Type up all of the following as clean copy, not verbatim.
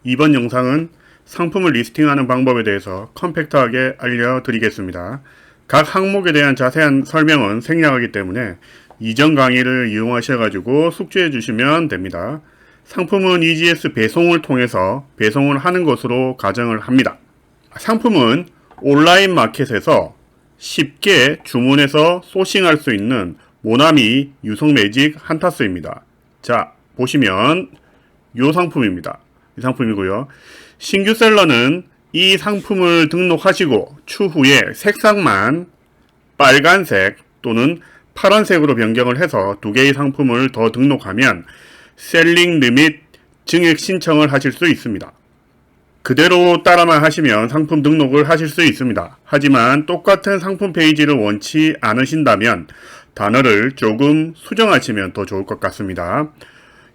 이번 영상은 상품을 리스팅하는 방법에 대해서 컴팩트하게 알려드리겠습니다. 각 항목에 대한 자세한 설명은 생략하기 때문에 이전 강의를 이용하셔가지고 숙지해 주시면 됩니다. 상품은 EGS 배송을 통해서 배송을 하는 것으로 가정을 합니다. 상품은 온라인 마켓에서 쉽게 주문해서 소싱할 수 있는 모나미 유성 매직 한타스입니다. 자, 보시면 이 상품입니다. 이 상품이고요. 신규 셀러는 이 상품을 등록하시고 추후에 색상만 빨간색 또는 파란색으로 변경을 해서 두 개의 상품을 더 등록하면 셀링 리밋 증액 신청을 하실 수 있습니다. 그대로 따라만 하시면 상품 등록을 하실 수 있습니다. 하지만 똑같은 상품 페이지를 원치 않으신다면 단어를 조금 수정하시면 더 좋을 것 같습니다.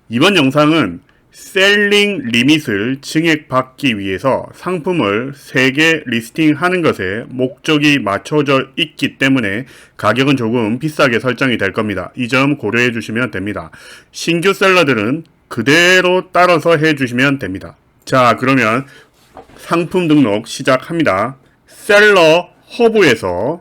이번 영상은 셀링 리밋을 증액받기 위해서 상품을 3개 리스팅하는 것에 목적이 맞춰져 있기 때문에 가격은 조금 비싸게 설정이 될 겁니다. 이 점 고려해 주시면 됩니다. 신규 셀러들은 그대로 따라서 해 주시면 됩니다. 자, 그러면 상품 등록 시작합니다. 셀러 허브에서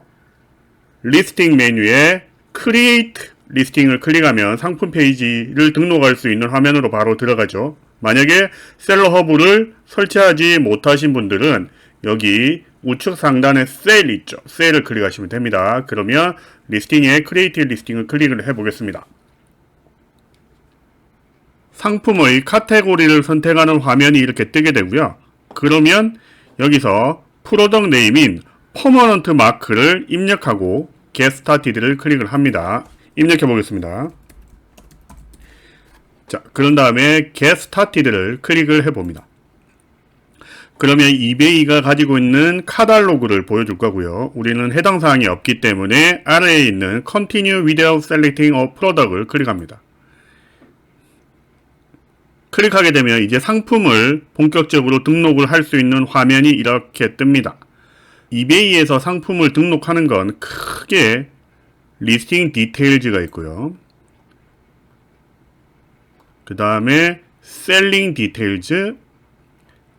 리스팅 메뉴에 크리에이트 리스팅을 클릭하면 상품 페이지를 등록할 수 있는 화면으로 바로 들어가죠. 만약에 셀러 허브를 설치하지 못하신 분들은 여기 우측 상단에 셀 있죠. 셀을 클릭하시면 됩니다. 그러면 리스팅에 크리에이트 리스팅을 클릭을 해보겠습니다. 상품의 카테고리를 선택하는 화면이 이렇게 뜨게 되고요. 그러면 여기서 프로덕트 네임인 퍼머넌트 마크를 입력하고 Get Started를 클릭을 합니다. 입력해 보겠습니다. 자, 그런 다음에 Get Started를 클릭을 해 봅니다. 그러면 이베이가 가지고 있는 카탈로그를 보여줄 거고요. 우리는 해당 사항이 없기 때문에 아래에 있는 Continue without selecting a product을 클릭합니다. 클릭하게 되면 이제 상품을 본격적으로 등록을 할 수 있는 화면이 이렇게 뜹니다. 이베이에서 상품을 등록하는 건 크게 리스팅 디테일즈가 있고요. 그 다음에 셀링 디테일즈,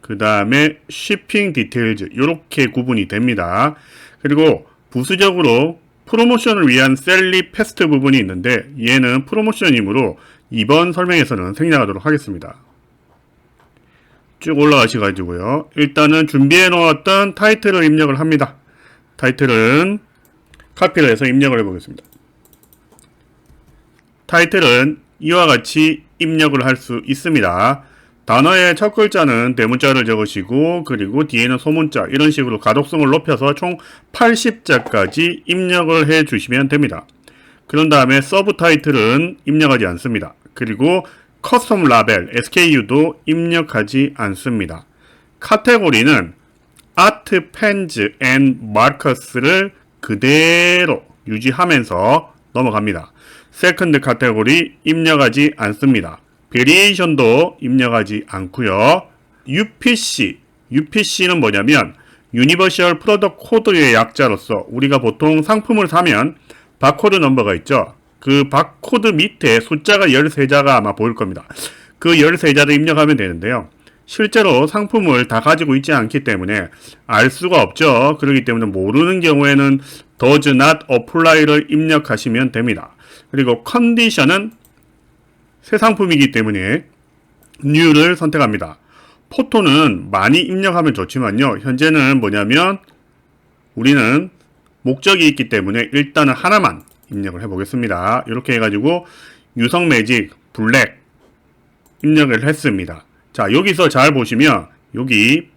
그 다음에 shipping 디테일즈 이렇게 구분이 됩니다. 그리고 부수적으로 프로모션을 위한 셀리 패스트 부분이 있는데 얘는 프로모션이므로 이번 설명에서는 생략하도록 하겠습니다. 쭉 올라가셔가지고요. 일단은 준비해 놓았던 타이틀을 입력을 합니다. 타이틀은 카피를 해서 입력을 해보겠습니다. 타이틀은 이와 같이 입력을 할 수 있습니다. 단어의 첫 글자는 대문자를 적으시고 그리고 뒤에는 소문자 이런 식으로 가독성을 높여서 총 80자까지 입력을 해 주시면 됩니다. 그런 다음에 서브 타이틀은 입력하지 않습니다. 그리고 커스텀 라벨 SKU도 입력하지 않습니다. 카테고리는 아트, 펜즈, 앤 마커스를 그대로 유지하면서 넘어갑니다. 세컨드 카테고리 입력하지 않습니다. 베리에이션도 입력하지 않고요. UPC는 뭐냐면 유니버셜 프로덕트 코드의 약자로서 우리가 보통 상품을 사면 바코드 넘버가 있죠. 그 바코드 밑에 숫자가 13자가 아마 보일 겁니다. 그 13자를 입력하면 되는데요. 실제로 상품을 다 가지고 있지 않기 때문에 알 수가 없죠. 그렇기 때문에 모르는 경우에는 does not apply를 입력하시면 됩니다. 그리고 컨디션은 새 상품이기 때문에 new를 선택합니다. 포토는 많이 입력하면 좋지만요. 현재는 뭐냐면 우리는 목적이 있기 때문에 일단은 하나만 입력을 해보겠습니다. 이렇게 해가지고 유성 매직 블랙 입력을 했습니다. 자, 여기서 잘 보시면 여기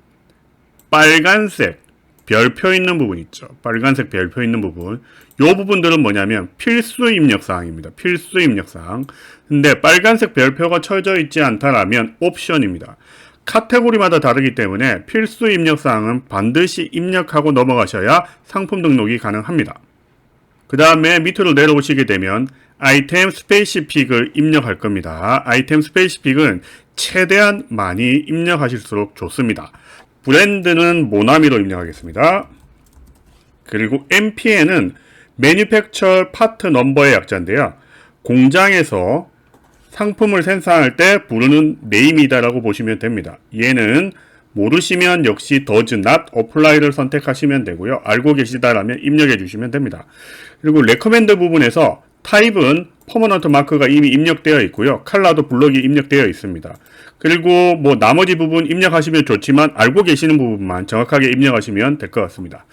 빨간색 별표 있는 부분 있죠. 빨간색 별표 있는 부분. 이 부분들은 뭐냐면 필수 입력사항입니다. 필수 입력사항. 근데 빨간색 별표가 쳐져 있지 않다라면 옵션입니다. 카테고리마다 다르기 때문에 필수 입력사항은 반드시 입력하고 넘어가셔야 상품 등록이 가능합니다. 그 다음에 밑으로 내려오시게 되면 아이템 스페시픽을 입력할 겁니다. 아이템 스페시픽은 최대한 많이 입력하실수록 좋습니다. 브랜드는 모나미로 입력하겠습니다. 그리고 MPN은 Manufacture Part Number의 약자인데요. 공장에서 상품을 생산할 때 부르는 네임이다라고 보시면 됩니다. 얘는 모르시면 역시 does not apply를 선택하시면 되고요. 알고 계시다라면 입력해 주시면 됩니다. 그리고 recommend 부분에서 타입은 퍼머넌트 마크가 이미 입력되어 있고요. 컬러도 블럭이 입력되어 있습니다. 그리고 뭐 나머지 부분 입력하시면 좋지만 알고 계시는 부분만 정확하게 입력하시면 될 것 같습니다.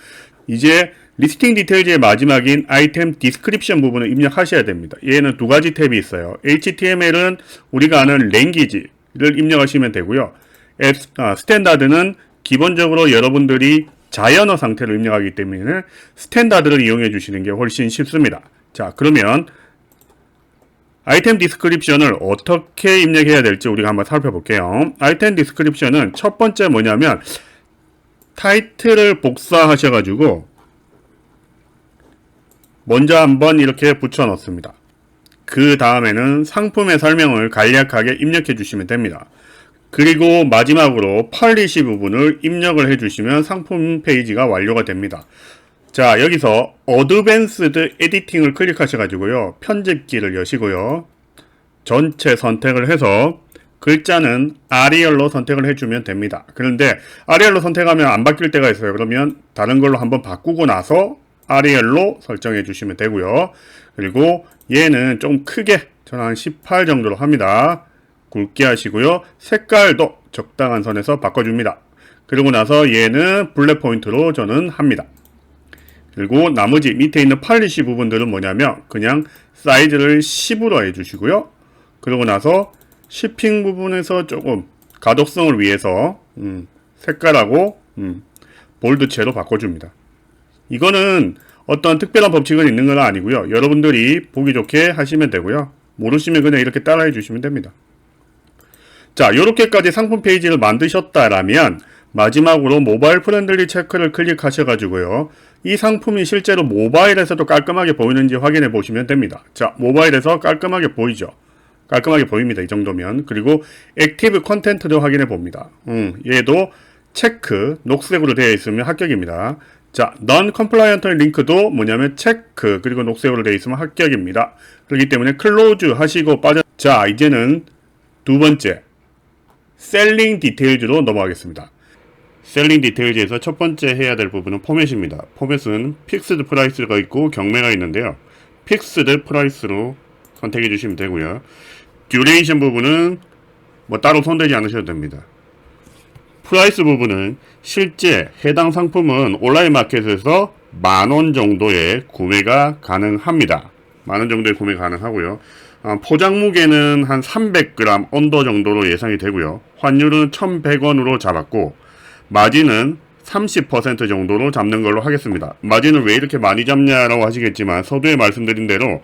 이제 리스팅 디테일즈의 마지막인 아이템 디스크립션 부분을 입력하셔야 됩니다. 얘는 두 가지 탭이 있어요. HTML은 우리가 아는 랭귀지를 입력하시면 되고요. 스탠다드는 기본적으로 여러분들이 자연어 상태로 입력하기 때문에 스탠다드를 이용해 주시는 게 훨씬 쉽습니다. 자, 그러면 아이템 디스크립션을 어떻게 입력해야 될지 우리가 한번 살펴볼게요. 아이템 디스크립션은 첫 번째 뭐냐면 타이틀을 복사하셔가지고 먼저 한번 이렇게 붙여 넣습니다. 그 다음에는 상품의 설명을 간략하게 입력해 주시면 됩니다. 그리고 마지막으로 펄리시 부분을 입력을 해 주시면 상품 페이지가 완료가 됩니다. 자, 여기서 어드밴스드 에디팅을 클릭하셔가지고요. 편집기를 여시고요. 전체 선택을 해서 글자는 아리얼로 선택을 해주면 됩니다. 그런데 아리얼로 선택하면 안 바뀔 때가 있어요. 그러면 다른 걸로 한번 바꾸고 나서 아리얼로 설정해 주시면 되고요. 그리고 얘는 좀 크게 저는 한 18 정도로 합니다. 굵게 하시고요. 색깔도 적당한 선에서 바꿔줍니다. 그리고 나서 얘는 블랙 포인트로 저는 합니다. 그리고 나머지 밑에 있는 팔리시 부분들은 뭐냐면 그냥 사이즈를 10으로 해주시고요. 그러고 나서 shipping 부분에서 조금 가독성을 위해서 색깔하고 볼드체로 바꿔줍니다. 이거는 어떤 특별한 법칙은 있는 건 아니고요. 여러분들이 보기 좋게 하시면 되고요. 모르시면 그냥 이렇게 따라해 주시면 됩니다. 자, 이렇게까지 상품 페이지를 만드셨다라면 마지막으로 모바일 프렌들리 체크를 클릭하셔가지고요. 이 상품이 실제로 모바일에서도 깔끔하게 보이는지 확인해 보시면 됩니다. 자, 모바일에서 깔끔하게 보이죠? 깔끔하게 보입니다. 이 정도면. 그리고 액티브 컨텐트도 확인해 봅니다. 얘도 체크, 녹색으로 되어 있으면 합격입니다. 자, non-compliant 링크도 뭐냐면 체크, 그리고 녹색으로 되어 있으면 합격입니다. 그렇기 때문에 클로즈 하시고 자, 이제는 두 번째, 셀링 디테일즈로 넘어가겠습니다. 셀링 디테일즈에서 첫 번째 해야 될 부분은 포맷입니다. 포맷은 픽스드 프라이스가 있고 경매가 있는데요. 픽스드 프라이스로 선택해 주시면 되고요. 듀레이션 부분은 뭐 따로 손대지 않으셔도 됩니다. 프라이스 부분은 실제 해당 상품은 온라인 마켓에서 10,000원 정도의 구매가 가능합니다. 10,000원 정도의 구매 가능하고요. 포장 무게는 한 300g 언더 정도로 예상이 되고요. 환율은 1,100원으로 잡았고 마진은 30% 정도로 잡는 걸로 하겠습니다. 마진을 왜 이렇게 많이 잡냐라고 하시겠지만 서두에 말씀드린 대로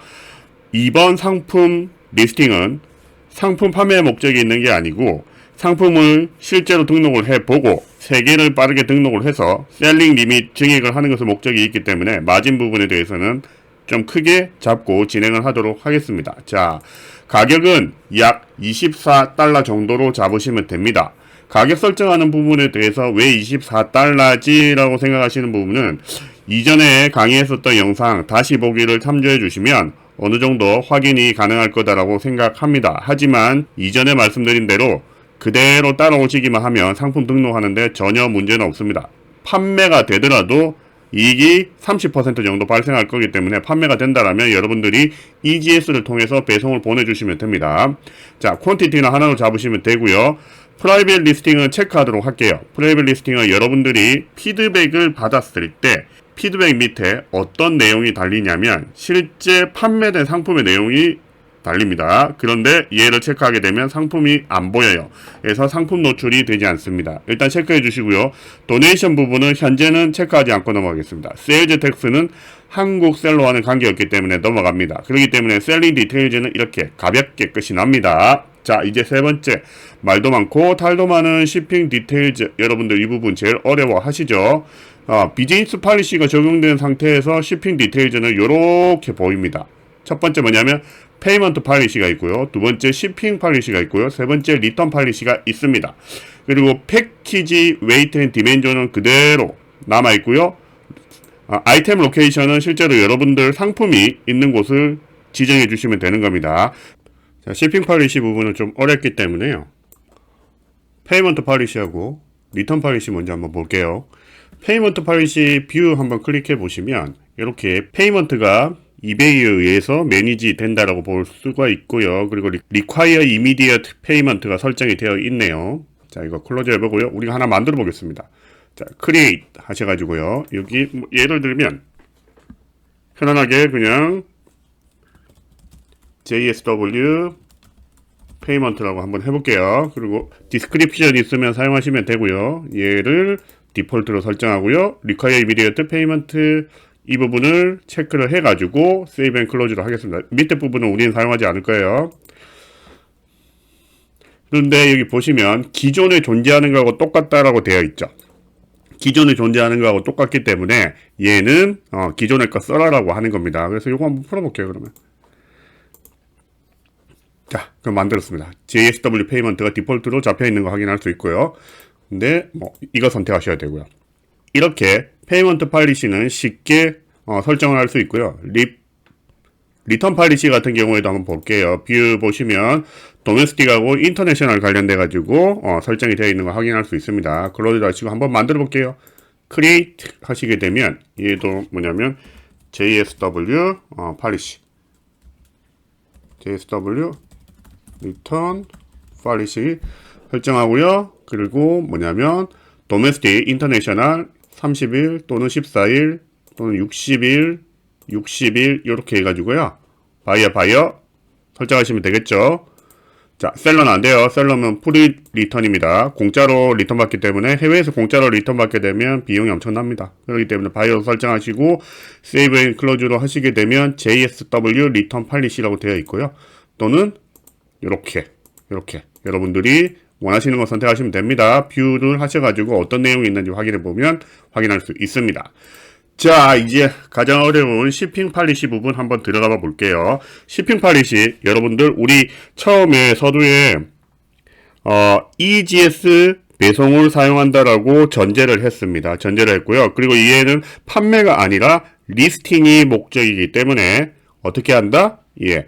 이번 상품 리스팅은 상품 판매 목적이 있는 게 아니고 상품을 실제로 등록을 해보고 3개를 빠르게 등록을 해서 셀링 리밋 증액을 하는 것을 목적이 있기 때문에 마진 부분에 대해서는 좀 크게 잡고 진행을 하도록 하겠습니다. 자, 가격은 약 24달러 정도로 잡으시면 됩니다. 가격 설정하는 부분에 대해서 왜 24달러지? 라고 생각하시는 부분은 이전에 강의했었던 영상 다시 보기를 참조해 주시면 어느 정도 확인이 가능할 거다라고 생각합니다. 하지만 이전에 말씀드린 대로 그대로 따라오시기만 하면 상품 등록하는데 전혀 문제는 없습니다. 판매가 되더라도 이익이 30% 정도 발생할 거기 때문에 판매가 된다라면 여러분들이 EGS를 통해서 배송을 보내주시면 됩니다. 자, 퀀티티는 하나로 잡으시면 되고요. 프라이빗 리스팅은 체크하도록 할게요. 프라이빗 리스팅은 여러분들이 피드백을 받았을 때 피드백 밑에 어떤 내용이 달리냐면 실제 판매된 상품의 내용이 달립니다. 그런데 얘를 체크하게 되면 상품이 안 보여요. 그래서 상품 노출이 되지 않습니다. 일단 체크해 주시고요. 도네이션 부분은 현재는 체크하지 않고 넘어가겠습니다. 세일즈 텍스는 한국 셀러와는 관계없기 때문에 넘어갑니다. 그렇기 때문에 셀링 디테일즈는 이렇게 가볍게 끝이 납니다. 자, 이제 세 번째, 말도 많고 탈도 많은 shipping 디테일즈. 여러분들 이 부분 제일 어려워 하시죠? 비즈니스 팔리시가 적용된 상태에서 shipping 디테일즈는 이렇게 보입니다. 첫 번째 뭐냐면 페이먼트 팔리시가 있고요. 두 번째 shipping 팔리시가 있고요. 세 번째 리턴 팔리시가 있습니다. 그리고 패키지 웨이트 앤 디멘전은 그대로 남아 있고요. 아이템 로케이션은 실제로 여러분들 상품이 있는 곳을 지정해 주시면 되는 겁니다. 자, shipping policy 부분은 좀 어렵기 때문에요. payment policy하고 return policy 먼저 한번 볼게요. payment policy 뷰 한번 클릭해 보시면 이렇게 payment가 이베이에 의해서 매니지 된다라고 볼 수가 있고요. 그리고 require immediate payment가 설정이 되어 있네요. 자, 이거 클로즈 해보고요. 우리가 하나 만들어 보겠습니다. 자, create 하셔가지고요. 여기 뭐 예를 들면 편안하게 그냥 JSW payment라고 한번 해볼게요. 그리고 description 있으면 사용하시면 되고요. 얘를 디폴트로 설정하고요. require immediate payment 이 부분을 체크를 해가지고 save and close로 하겠습니다. 밑에 부분은 우리는 사용하지 않을 거예요. 그런데 여기 보시면 기존에 존재하는 거하고 똑같다라고 되어 있죠. 기존에 존재하는 거하고 똑같기 때문에 얘는 기존의 거 써라라고 하는 겁니다. 그래서 이거 한번 풀어볼게요. 그러면 자, 그럼 만들었습니다. JSW 페이먼트가 디폴트로 잡혀 있는 거 확인할 수 있고요. 근데 뭐 이거 선택하셔야 되고요. 이렇게 페이먼트 팔리시는 쉽게 설정을 할 수 있고요. 리턴 팔리시 같은 경우에도 한번 볼게요. 뷰 보시면 도메스틱하고 인터내셔널 관련돼 가지고 설정이 되어 있는 거 확인할 수 있습니다. 클로즈 하시고 한번 만들어 볼게요. 크리에이트 하시게 되면 얘도 뭐냐면 JSW 팔리시 JSW 리턴 팔리시 설정하고요. 그리고 뭐냐면 도메스틱 인터내셔널 30일 또는 14일 또는 60일 60일 이렇게 해가지고요. 바이어 설정하시면 되겠죠. 자, 셀러는 안 돼요. 셀러는 프리 리턴입니다. 공짜로 리턴 받기 때문에 해외에서 공짜로 리턴 받게 되면 비용이 엄청납니다. 그렇기 때문에 바이어 설정하시고 세이브 앤 클로즈로 하시게 되면 JSW 리턴 팔리시라고 되어 있고요. 또는 이렇게 여러분들이 원하시는 거 선택하시면 됩니다. 뷰를 하셔가지고 어떤 내용이 있는지 확인해 보면 확인할 수 있습니다. 자, 이제 가장 어려운 shipping policy 부분 한번 들어가 볼게요. shipping policy, 여러분들 우리 처음에 서두에 EGS 배송을 사용한다라고 전제를 했습니다. 전제를 했고요. 그리고 얘는 판매가 아니라 리스팅이 목적이기 때문에 어떻게 한다? 예.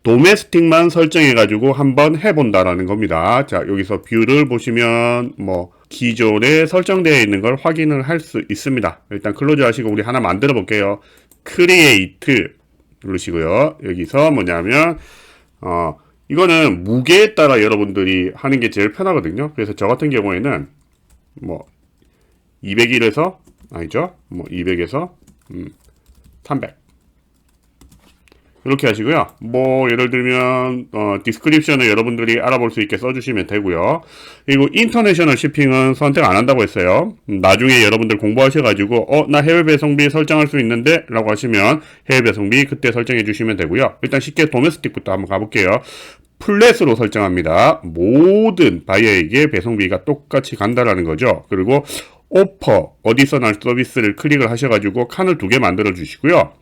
도메스틱만 설정해가지고 한번 해본다라는 겁니다. 자, 여기서 뷰를 보시면 뭐 기존에 설정되어 있는 걸 확인을 할 수 있습니다. 일단 클로즈 하시고 우리 하나 만들어 볼게요. 크리에이트 누르시고요. 여기서 뭐냐면 이거는 무게에 따라 여러분들이 하는 게 제일 편하거든요. 그래서 저 같은 경우에는 뭐 200일에서 아니죠? 뭐 200에서 300 이렇게 하시고요. 뭐 예를 들면 디스크립션을 여러분들이 알아볼 수 있게 써주시면 되고요. 그리고 인터내셔널 shipping은 선택 안 한다고 했어요. 나중에 여러분들 공부하셔가지고 나 해외 배송비 설정할 수 있는데 라고 하시면 해외 배송비 그때 설정해 주시면 되고요. 일단 쉽게 도메스틱부터 한번 가볼게요. 플랫으로 설정합니다. 모든 바이어에게 배송비가 똑같이 간다라는 거죠. 그리고 오퍼 어디서날 서비스를 클릭을 하셔가지고 칸을 2개 만들어 주시고요.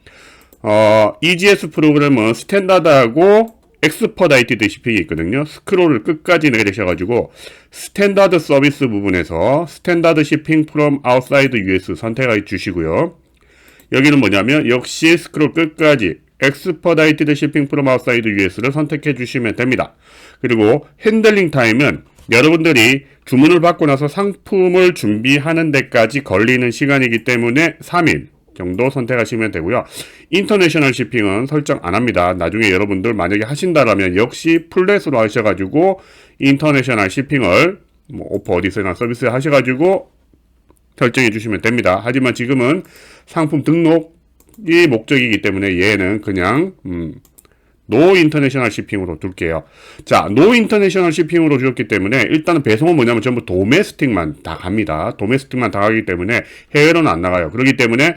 EGS 프로그램은 스탠다드하고 엑스퍼다이티드 shipping이 있거든요. 스크롤을 끝까지 내리셔가지고 스탠다드 서비스 부분에서 스탠다드 shipping from outside US 선택해 주시고요. 여기는 뭐냐면 역시 스크롤 끝까지 엑스퍼다이티드 shipping from outside US를 선택해 주시면 됩니다. 그리고 핸들링 타임은 여러분들이 주문을 받고 나서 상품을 준비하는 데까지 걸리는 시간이기 때문에 3일 정도 선택하시면 되고요. 인터내셔널 shipping은 설정 안 합니다. 나중에 여러분들 만약에 하신다라면 역시 플랫으로 하셔가지고 인터내셔널 shipping을 뭐 오퍼 어디서나 서비스 하셔가지고 설정해 주시면 됩니다. 하지만 지금은 상품 등록이 목적이기 때문에 얘는 그냥 노 인터내셔널 shipping으로 둘게요. 자, 노 인터내셔널 shipping으로 주었기 때문에 일단은 배송은 뭐냐면 전부 도메스틱만 다 갑니다. 도메스틱만 다 가기 때문에 해외로는 안 나가요. 그렇기 때문에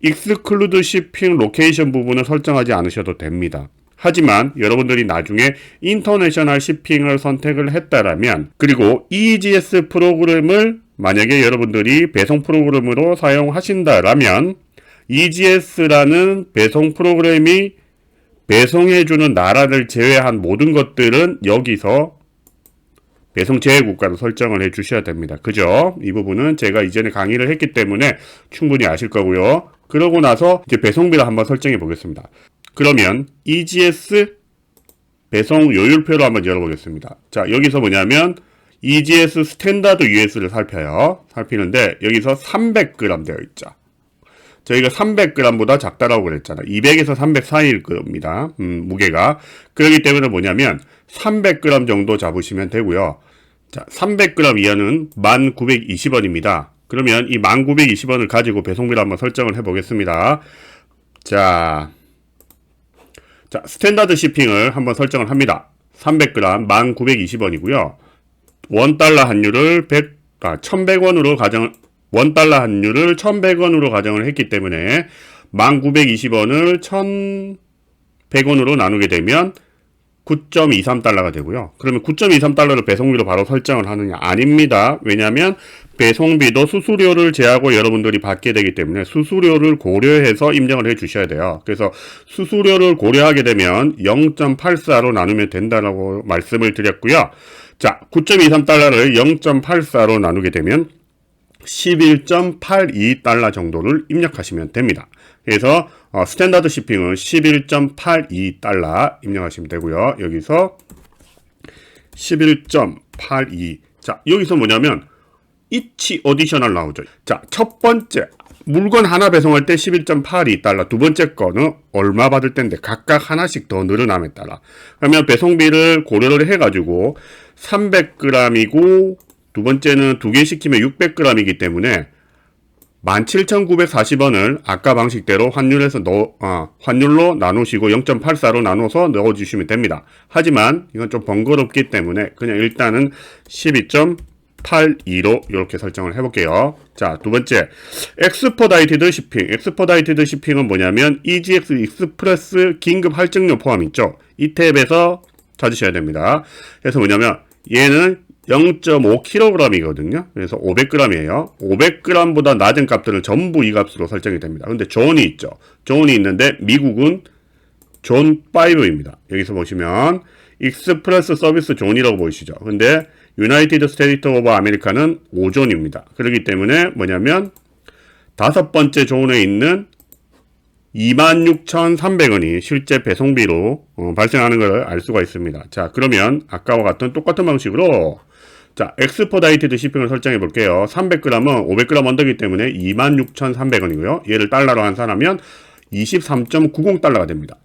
exclude shipping location 부분을 설정하지 않으셔도 됩니다. 하지만 여러분들이 나중에 인터내셔널 shipping을 선택을 했다라면 그리고 EGS 프로그램을 만약에 여러분들이 배송 프로그램으로 사용하신다라면 EGS라는 배송 프로그램이 배송해주는 나라를 제외한 모든 것들은 여기서 배송 제외 국가로 설정을 해 주셔야 됩니다. 그죠? 이 부분은 제가 이전에 강의를 했기 때문에 충분히 아실 거고요. 그러고 나서 이제 배송비를 한번 설정해 보겠습니다. 그러면 EGS 배송 요율표를 한번 열어보겠습니다. 자, 여기서 뭐냐면 EGS 스탠다드 US를 살피는데 여기서 300g 되어 있죠. 저희가 300g보다 작다라고 그랬잖아요. 200에서 300 사이일 겁니다. 무게가. 그렇기 때문에 뭐냐면 300g 정도 잡으시면 되고요. 자, 300g 이하는 1920원입니다. 그러면 이 1920원을 가지고 배송비를 한번 설정을 해 보겠습니다. 자, 스탠다드 시핑을 한번 설정을 합니다. 300g 1920원이고요. $1 환율을 1100원으로 $1 환율을 1100원으로 가정을 했기 때문에 1920원을 1100원으로 나누게 되면 9.23달러가 되고요. 그러면 9.23달러를 배송비로 바로 설정을 하느냐? 아닙니다. 왜냐하면 배송비도 수수료를 제하고 여러분들이 받게 되기 때문에 수수료를 고려해서 입력을 해 주셔야 돼요. 그래서 수수료를 고려하게 되면 0.84로 나누면 된다라고 말씀을 드렸고요. 자, 9.23달러를 0.84로 나누게 되면 11.82달러 정도를 입력하시면 됩니다. 그래서 스탠다드 시핑은 11.82달러 입력하시면 되고요. 여기서 11.82. 자, 여기서 뭐냐면 each additional 나오죠. 자, 첫 번째 물건 하나 배송할 때 11.82달러, 두 번째 거는 얼마 받을 때인데 각각 하나씩 더 늘어남에 따라. 그러면 배송비를 고려를 해가지고 300g이고 두 번째는 두 개 시키면 600g이기 때문에 17,940원을 아까 방식대로 환율로 나누시고 0.84로 나눠서 넣어주시면 됩니다. 하지만 이건 좀 번거롭기 때문에 그냥 일단은 12.82로 이렇게 설정을 해볼게요. 자, 두 번째, 엑스퍼다이티드 시핑. 엑스퍼다이티드 시핑은 뭐냐면 EGX 익스프레스 긴급 할증료 포함 있죠. 이 탭에서 찾으셔야 됩니다. 그래서 뭐냐면 얘는 0.5kg이거든요. 그래서 500g이에요. 500g보다 낮은 값들은 전부 이 값으로 설정이 됩니다. 근데 존이 있죠. 존이 있는데 미국은 존 5입니다. 여기서 보시면 익스프레스 서비스 존이라고 보이시죠. 근데 유나이티드 스테이트 오브 아메리카는 5존입니다. 그렇기 때문에 뭐냐면 다섯 번째 존에 있는 26,300원이 실제 배송비로 발생하는 걸 알 수가 있습니다. 자, 그러면 아까와 같은 똑같은 방식으로 자, 엑스퍼다이티드 시핑을 설정해 볼게요. 300g은 500g 언더이기 때문에 26,300원이고요. 얘를 달러로 환산하면 23.90달러가 됩니다.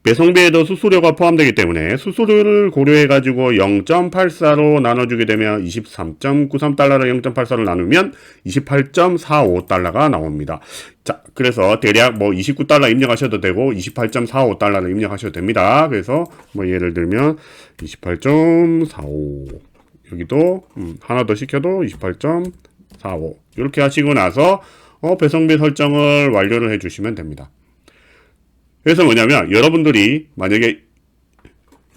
배송비에도 수수료가 포함되기 때문에 수수료를 고려해가지고 0.84로 나눠주게 되면 23.93달러를 0.84로 나누면 28.45달러가 나옵니다. 자, 그래서 대략 29달러 입력하셔도 되고 28.45달러를 입력하셔도 됩니다. 그래서 예를 들면 28.45 여기도 하나 더 시켜도 28.45 이렇게 하시고 나서 배송비 설정을 완료를 해주시면 됩니다. 그래서 뭐냐면 여러분들이 만약에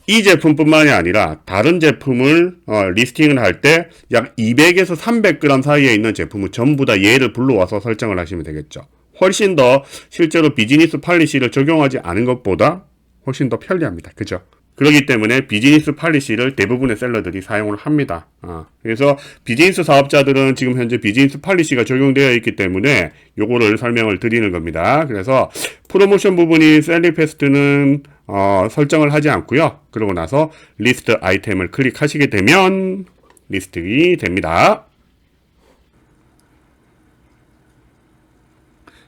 이 제품뿐만이 아니라 다른 제품을 리스팅을 할 때 약 200에서 300g 사이에 있는 제품을 전부 다 얘를 불러와서 설정을 하시면 되겠죠. 훨씬 더 실제로 비즈니스 팔리시를 적용하지 않은 것보다 훨씬 더 편리합니다. 그죠? 그렇기 때문에 비즈니스 팔리시를 대부분의 셀러들이 사용을 합니다. 그래서 비즈니스 사업자들은 지금 현재 비즈니스 팔리시가 적용되어 있기 때문에 요거를 설명을 드리는 겁니다. 그래서 프로모션 부분이 셀리페스트는 설정을 하지 않고요. 그러고 나서 리스트 아이템을 클릭하시게 되면 리스팅이 됩니다.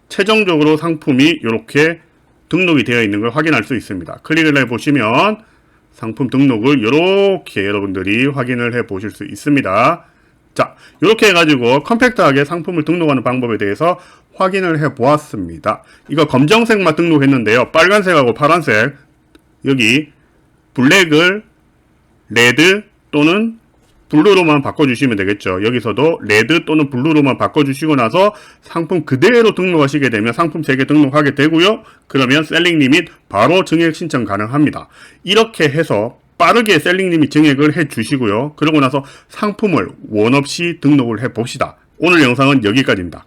최종적으로 상품이 이렇게 등록이 되어 있는 걸 확인할 수 있습니다. 클릭을 해보시면 상품 등록을 이렇게 여러분들이 확인을 해 보실 수 있습니다. 자, 이렇게 해가지고 컴팩트하게 상품을 등록하는 방법에 대해서 확인을 해 보았습니다. 이거 검정색만 등록했는데요. 빨간색하고 파란색 여기 블랙을 레드 또는 블루로만 바꿔주시면 되겠죠. 여기서도 레드 또는 블루로만 바꿔주시고 나서 상품 그대로 등록하시게 되면 상품 3개 등록하게 되고요. 그러면 셀링 리밋 바로 증액 신청 가능합니다. 이렇게 해서 빠르게 셀링 리밋 증액을 해 주시고요. 그러고 나서 상품을 원 없이 등록을 해 봅시다. 오늘 영상은 여기까지입니다.